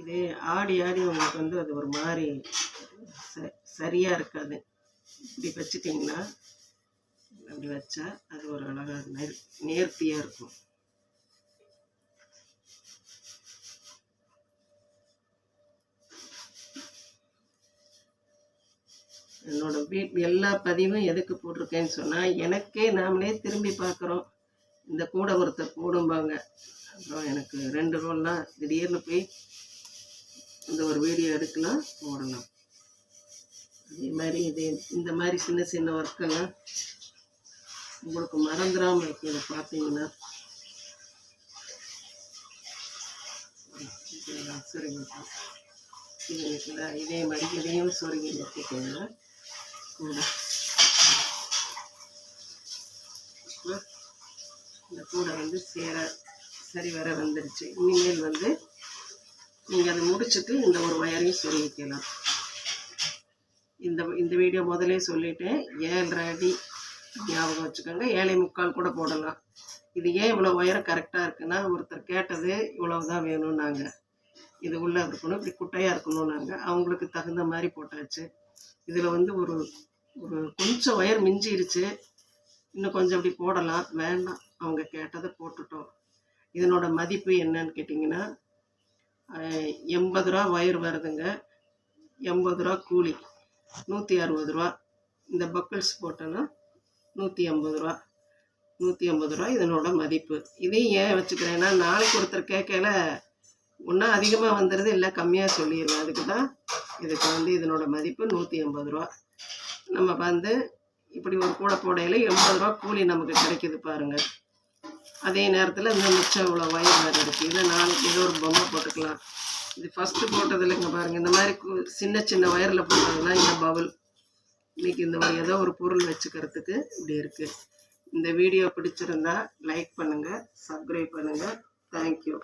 இதே ஆடி ஆடி உங்களுக்கு வந்து அது ஒரு மாதிரி சரியாக இருக்காது. இப்படி வச்சுட்டிங்கன்னா அப்படி வச்சா அது ஒரு அழகாக நேர்த்தியாக இருக்கும். என்னோட எல்லா பதிவும் எதுக்கு போட்டிருக்கேன்னு சொன்னால், எனக்கே நாமளே திரும்பி பார்க்குறோம். இந்த கூட ஒருத்தர் போடும்பாங்க. அப்புறம் எனக்கு 2 ரோல்லாம் திடீர்னு போய் இந்த ஒரு வீடியோ எடுக்கலாம், போடலாம். அதே மாதிரி இந்த மாதிரி சின்ன சின்ன ஒர்க்கெல்லாம் உங்களுக்கு மறந்துடாமல் இருக்கு. இதை பார்த்தீங்கன்னா சொருங்கி இதே மாதிரி இதையும் சொருங்கி வச்சுக்கோங்க. இந்த கூட வந்து சரி வர வந்துருச்சு. இனிமேல் வந்து நீங்கள் அதை முடிச்சுட்டு இந்த ஒரு வயரையும் சொருகிக்கலாம். இந்த வீடியோ முதலே சொல்லிட்டேன், 7.5 அடி ஞாபகம் வச்சுக்கோங்க. 7.25 கூட போடலாம். இது ஏன் இவ்வளோ உயரம் கரெக்டாக இருக்குன்னா, ஒருத்தர் கேட்டது இவ்வளவுதான் வேணும்னாங்க. இது உள்ளே இருக்கணும், இப்படி குட்டையாக இருக்கணும்னாங்க. அவங்களுக்கு தகுந்த மாதிரி போட்டாச்சு. இதில் வந்து ஒரு கொஞ்சம் ஒயர் மிஞ்சிருச்சு. இன்னும் கொஞ்சம் அப்படி போடலாம், வேண்டாம், அவங்க கேட்டதை போட்டுட்டோம். இதனோட மதிப்பு என்னன்னு கேட்டிங்கன்னா, 80 ரூபா ஒயர் வருதுங்க, 80 ரூபா கூலி, 160 ரூபா. இந்த பக்கிள்ஸ் போட்டோன்னா 150 ரூபா. 150 ரூபா இதனோட மதிப்பு. இதையும் ஏன் வச்சுக்கிறேன்னா, நாளைக்கு ஒருத்தர் கேட்கல ஒன்றா அதிகமாக வந்துடுது, இல்லை கம்மியாக சொல்லிடுவேன். அதுக்கு தான் இதுக்கு வந்து இதனோட மதிப்பு 150 ரூபா. நம்ம வந்து இப்படி ஒரு கூட போடையில் 80 ரூபா கூலி நமக்கு கிடைக்கிது பாருங்கள். அதே நேரத்தில் இந்த மிச்சம் இவ்வளோ ஒயர் வேறு இருக்குது. இதை நாளைக்கு ஏதோ ஒரு பொம்மை போட்டுக்கலாம். இது ஃபஸ்ட்டு போட்டதில் இங்கே பாருங்கள், இந்த மாதிரி சின்ன சின்ன ஒயரில் போட்டதுலாம் இந்த பவுல். இன்றைக்கி இந்த ஏதோ ஒரு பொருள் வச்சுக்கிறதுக்கு இப்படி இருக்குது. இந்த வீடியோ பிடிச்சிருந்தா லைக் பண்ணுங்கள், சப்ஸ்கிரைப் பண்ணுங்கள். தேங்க்யூ.